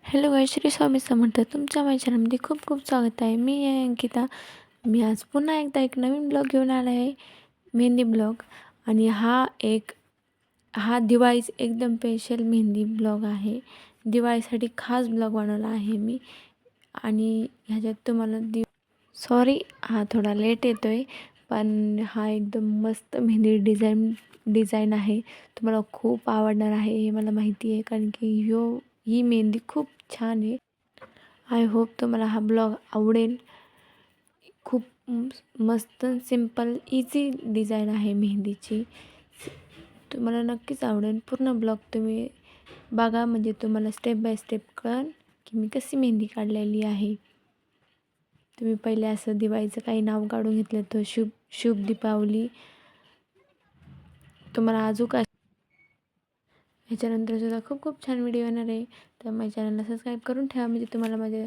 Hello गाय श्री स्वामी समर्थ. तुमच्या माझ्या चॅनलमध्ये खूप खूप स्वागत आहे. मी आहे अंकिता. मी आज पुन्हा एकदा एक नवीन ब्लॉग घेऊन आला आहे, मेहंदी ब्लॉग. आणि हा दिवाळीच एकदम स्पेशल मेहंदी ब्लॉग आहे. दिवाळीसाठी खास ब्लॉग बनवला आहे मी. आणि ह्याच्यात तुम्हाला सॉरी हा थोडा लेट येतो आहे, पण हा एकदम मस्त मेहंदी डिझाईन आहे. तुम्हाला खूप आवडणार आहे हे मला माहिती आहे, कारण की ही मेहंदी खूप छान आहे. आय होप तुम्हाला हा ब्लॉग आवडेल. खूप मस्त सिंपल इझी डिझाईन आहे मेहंदीची. तुम्हाला नक्कीच आवडेल. पूर्ण ब्लॉग तुम्ही बघा, म्हणजे तुम्हाला स्टेप बाय स्टेप कळेल की मी कशी मेहंदी काढलेली आहे. तुम्ही पहिले असं दिवाळीचं काही नाव काढून घेतलं तर शुभ शुभ दीपावली. तुम्हाला अजून काय ह्याच्यानंतर सुद्धा खूप खूप छान व्हिडिओ येणार आहे. तर माझ्या चॅनलला सबस्क्राईब करून ठेवा, म्हणजे तुम्हाला माझ्या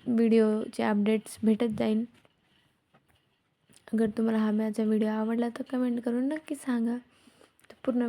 व्हिडिओचे अपडेट्स भेटत जाईल. अगर तुम्हाला हा माझा व्हिडिओ आवडला तर कमेंट करून नक्की सांगा. तर पूर्ण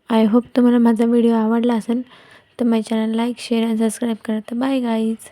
आय होप तुम्हाला माझा व्हिडिओ आवडला असेल. तर माझ्या चॅनल लाईक शेअर आणि सबस्क्राईब करा. तर बाय गाईज.